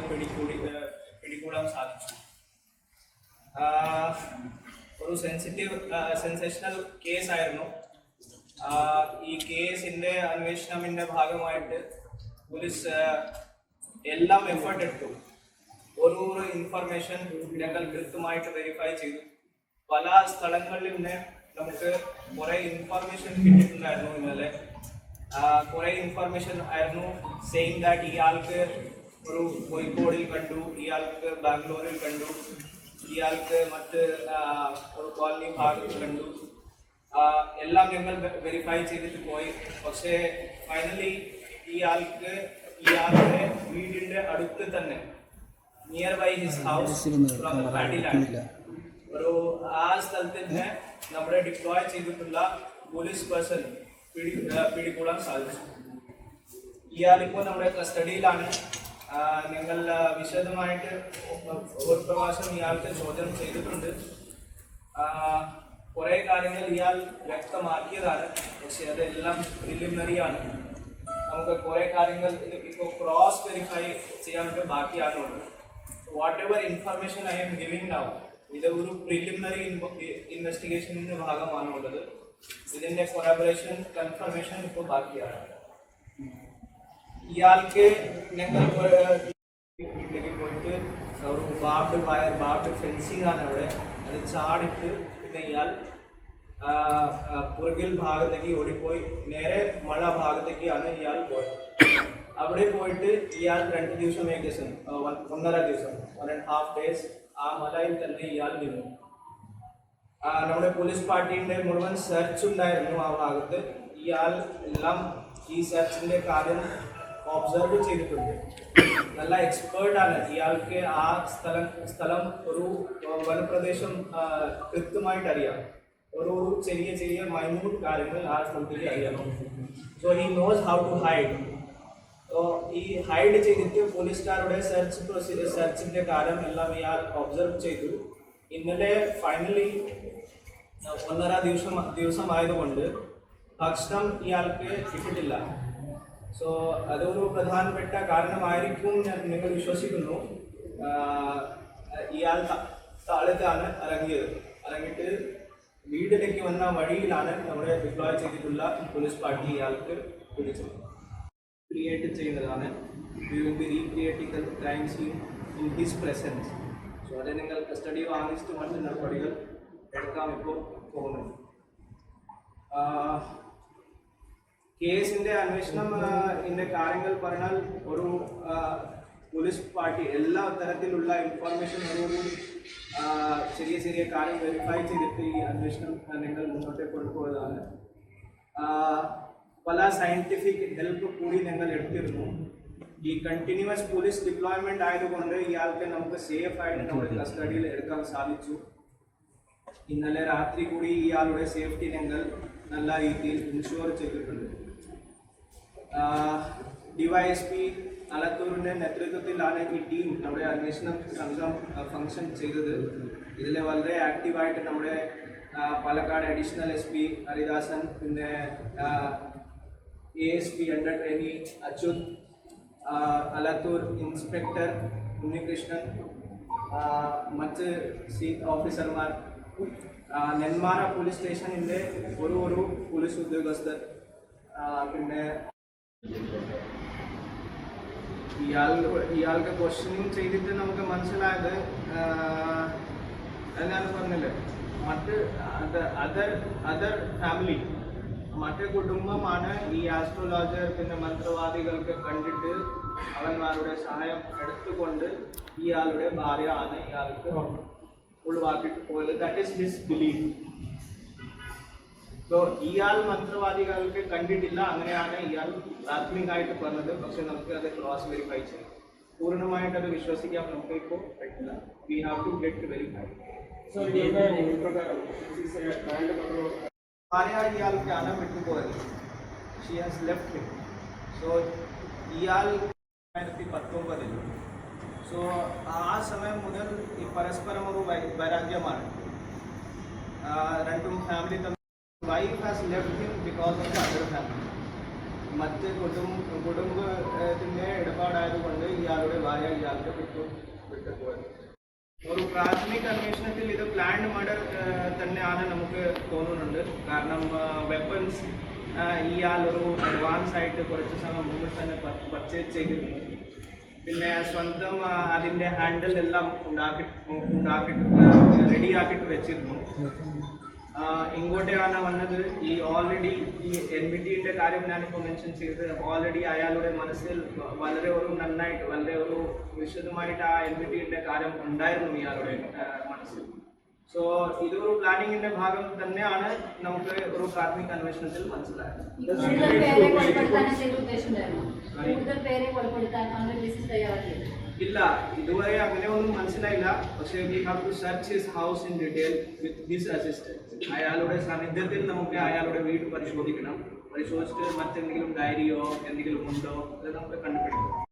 പോലീസുകാർ പിടികൂടാൻ സാധിച്ചു. ഒരു സെൻസേഷണൽ കേസായിരുന്നു. ഈ കേസിന്റെ അന്വേഷണത്തിന്റെ ഭാഗമായിട്ട് പോലീസ് എല്ലാം എഫേർട്ട് എടുത്തു. ഒരു ഇൻഫർമേഷൻ ഞങ്ങൾ കൃത്യമായിട്ട് വെരിഫൈ ചെയ്തു. പല സ്ഥലങ്ങളിൽ നിന്ന് നമുക്ക് കുറേ ഇൻഫർമേഷൻ കിട്ടിയിട്ടുണ്ടായിരുന്നു. ഇന്നലെ കുറേ ഇൻഫർമേഷൻ ആയിരുന്നു സെയിം ദാറ്റ് ഇയാൾക്ക് ഒരു കോഴിക്കോടിൽ കണ്ടു, ഇയാൾക്ക് ബാംഗ്ലൂരിൽ കണ്ടു, ഇയാൾക്ക് മറ്റ് ഒരു കോളനി ഭാഗത്ത് കണ്ടു. എല്ലാം ഞങ്ങൾ വെരിഫൈ ചെയ്തിട്ട് പോയി. പക്ഷേ ഫൈനലി ഇയാളുടെ വീടിൻ്റെ അടുത്ത് തന്നെ നിയർ ബൈ ഹിസ് ഹൗസ് ഒരു ആ സ്ഥലത്ത് തന്നെ നമ്മുടെ ഡിപ്ലോയ് ചെയ്തിട്ടുള്ള പോലീസ് പേഴ്സൺ പിടികൂടാൻ സാധിച്ചു. ഇയാളിപ്പോൾ നമ്മുടെ കസ്റ്റഡിയിലാണ്. ഞങ്ങൾ വിശദമായിട്ട് ഒരു പ്രാവശ്യം ഇയാൾക്ക് ചോദ്യം ചെയ്തിട്ടുണ്ട്. കുറേ കാര്യങ്ങൾ ഇയാൾ വ്യക്തമാക്കിയതാണ്. പക്ഷെ അതെല്ലാം പ്രിലിമിനറിയാണ്. നമുക്ക് കുറേ കാര്യങ്ങൾ ഇപ്പോൾ ക്രോസ് വെരിഫൈ ചെയ്യാനൊക്കെ ബാക്കിയാണുള്ളത്. Whatever information I am giving now ഇത് ഒരു പ്രിലിമിനറി ഇൻവെസ്റ്റിഗേഷനിൻ്റെ ഭാഗമാണുള്ളത്. ഇതിൻ്റെ കൊറാബറേഷൻ കൺഫർമേഷൻ ഇപ്പോൾ ബാക്കിയാണ്. ഇയാൾക്ക് ഞങ്ങൾ വീട്ടിലേക്ക് പോയിട്ട് ഒരു ബാർഡ് ഫെൻസിങ് ആണ് അവിടെ. അത് ചാടിട്ട് പിന്നെ ഇയാൾ പുറകിൽ ഭാഗത്തേക്ക് ഓടിപ്പോയി നേരെ മഴ ഭാഗത്തേക്കാണ് ഇയാൾ പോയത്. അവിടെ പോയിട്ട് ഇയാൾ 2 ദിവസം ഏകദേശം 1.5 ദിവസം 1.5 days ആ മലയിൽ തന്നെ ഇയാൾ നിന്നു. നമ്മുടെ പോലീസ് പാർട്ടിയുടെ മുഴുവൻ സെർച്ച് ഉണ്ടായിരുന്നു ആ ഭാഗത്ത്. ഇയാൾ എല്ലാം ഈ സെർച്ചിൻ്റെ കാര്യം ഒബ്സർവ് ചെയ്തിട്ടുണ്ട്. നല്ല എക്സ്പേർട്ടാണ്. ഇയാൾക്ക് ആ സ്ഥലം ഒരു വനപ്രദേശം കൃത്യമായിട്ട് അറിയാം. ഒരു ചെറിയ മൈന്യൂട്ട് കാര്യങ്ങൾ ആ സ്ഥലത്തേക്ക് അറിയാം. So he knows how to hide. ഈ ഹൈഡ് ചെയ്തിട്ട് പോലീസുകാരുടെ സെർച്ചിൻ്റെ കാര്യം എല്ലാം ഇയാൾ ഒബ്സർവ് ചെയ്തു. ഇന്നലെ ഫൈനലി 1.5 ദിവസം ആയതുകൊണ്ട് ഭക്ഷണം ഇയാൾക്ക് കിട്ടിയിട്ടില്ല. സോ അതൊരു പ്രധാനപ്പെട്ട കാരണമായിരിക്കും നിങ്ങൾ വിശ്വസിക്കുന്നു. ഇയാൾ താഴത്താണ് ഇറങ്ങിയിട്ട് വീട്ടിലേക്ക് വന്ന വഴിയിലാണ് നമ്മുടെ ഡിപ്ലോയ് ചെയ്തിട്ടുള്ള പോലീസ് പാർട്ടി ഇയാൾക്ക് പിടിച്ചത്. ക്രിയേറ്റ് ചെയ്യുന്നതാണ്. We will be recreating the crime scene in his presence. So അത് നിങ്ങൾ കസ്റ്റഡി വാങ്ങിച്ചിട്ട് മറ്റ് നടപടികൾ എടുക്കാൻ ഇപ്പോൾ പോകുന്നത്. കേസിൻ്റെ അന്വേഷണം ഇതിൻ്റെ കാര്യങ്ങൾ പറഞ്ഞാൽ ഒരു പോലീസ് പാർട്ടി എല്ലാ തരത്തിലുള്ള ഇൻഫോർമേഷൻ ഒരു ചെറിയ കാര്യം വെരിഫൈ ചെയ്തിട്ട് ഈ അന്വേഷണം നിങ്ങൾ മുന്നോട്ട് കൊണ്ടുപോയതാണ്. പല സയൻറ്റിഫിക് ഹെൽപ്പ് കൂടി ഞങ്ങൾ എടുത്തിരുന്നു. ഈ കണ്ടിന്യൂസ് പോലീസ് ഡിപ്ലോയ്മെൻറ്റ് ആയതുകൊണ്ട് ഇയാൾക്ക് നമുക്ക് സേഫ് ആയിട്ട് നമ്മുടെ കസ്റ്റഡിയിൽ എടുക്കാൻ സാധിച്ചു. ഇന്നലെ രാത്രി കൂടി ഇയാളുടെ സേഫ്റ്റി ഞങ്ങൾ നല്ല രീതിയിൽ ഇൻഷുർ ചെയ്തിട്ടുണ്ട്. DYSP അലത്തൂരിൻ്റെ നേതൃത്വത്തിലാണ് ഈ ടീം നമ്മുടെ അന്വേഷണ സംഘം ഫംഗ്ഷൻ ചെയ്തത്. ഇതിൽ വളരെ ആക്റ്റീവായിട്ട് നമ്മുടെ പാലക്കാട് അഡീഷണൽ SP ഹരിദാസൻ, പിന്നെ ASP under trainee Achyut, Alathur inspector Unnikrishnan, മറ്റ് ഓഫീസർമാർ, നെന്മാറ പോലീസ് സ്റ്റേഷനിൻ്റെ ഒരു പോലീസ് ഉദ്യോഗസ്ഥർ, പിന്നെ ഇയാൾക്ക് ക്വസ്റ്റ്യനിങ് ചെയ്തിട്ട് നമുക്ക് മനസ്സിലായത് ഞാൻ പറഞ്ഞില്ലേ, മറ്റ് അതർ ഫാമിലി മറ്റേ കുടുംബമാണ് ഈ ആസ്ട്രോളജർ പിന്നെ മന്ത്രവാദികൾക്ക് കണ്ടിട്ട് അവന്മാരുടെ സഹായം എടുത്തുകൊണ്ട് ഇയാളുടെ ഭാര്യ ആണ് ഇയാൾക്ക് ഒഴിവാക്കിയിട്ട് പോയത്. That is his belief. So ഇയാൾ മന്ത്രവാദികൾക്ക് കണ്ടിട്ടില്ല, അങ്ങനെയാണ് ഇയാൾ പ്രാഥമികമായിട്ട് പറഞ്ഞത്. പക്ഷെ നമുക്ക് അത് ക്രോസ് വെരിഫൈ ചെയ്യാം. പൂർണ്ണമായിട്ട് അത് വിശ്വസിക്കാൻ നമുക്ക് ഇപ്പോൾ പറ്റില്ല. We have to get verify. ഭാര്യ ഇയാൾക്കാണ് വിട്ടുപോയത്. She has left him. So ഇയാൾ 2019 സോ ആ സമയം മുതൽ ഈ പരസ്പരം ഒരു വൈരാഗ്യമാണ് രണ്ടും ഫാമിലി തമ്മിൽ. Wife has left him because of the other family. മറ്റ് കുടുംബത്തിൻ്റെ ഇടപാടായതുകൊണ്ട് ഇയാളുടെ ഭാര്യ ഇയാൾക്ക് വിട്ടുപോയത്. ഒരു പ്രാഥമിക അന്വേഷണത്തിൽ ഇത് പ്ലാൻഡ് മർഡർ തന്നെയാണ് നമുക്ക് തോന്നുന്നുണ്ട്. കാരണം വെപ്പൺസ് ഇയാൾ ഒരു അഡ്വാൻസ് ആയിട്ട് കുറച്ച് സമയം മുമ്പ് തന്നെ പർച്ചേസ് ചെയ്തിരുന്നു. പിന്നെ സ്വന്തം അതിൻ്റെ ഹാൻഡിൽ എല്ലാം റെഡിയാക്കിയിട്ട് വെച്ചിരുന്നു. ഇങ്ങോട്ടാണ് വന്നത്. ഈ ഓൾറെഡി ഈ NBTയുടെ കാര്യം ഞാനിപ്പോൾ മെൻഷൻ ചെയ്തത് ഓൾറെഡി അയാളുടെ മനസ്സിൽ വളരെ ഒരു വിശദമായിട്ട് ആ NBTയുടെ കാര്യം ഉണ്ടായിരുന്നു ഇയാളുടെ മനസ്സിൽ. സോ ഇതൊരു പ്ലാനിങ്ങിന്റെ ഭാഗം തന്നെയാണ് നമുക്ക് ഒരു പ്രാഥമിക അന്വേഷണത്തിൽ മനസ്സിലായത്. ഇല്ല, ഇതുവരെ അങ്ങനെയൊന്നും മനസ്സിലായില്ല. പക്ഷേ we have to search his house in detail with his assistance. അയാളുടെ സാന്നിധ്യത്തിൽ നമുക്ക് അയാളുടെ വീട് പരിശോധിച്ചിട്ട് മറ്റെന്തെങ്കിലും ഡയറിയോ എന്തെങ്കിലും ഉണ്ടോ അത് നമുക്ക് കണ്ടുപിടിക്കും.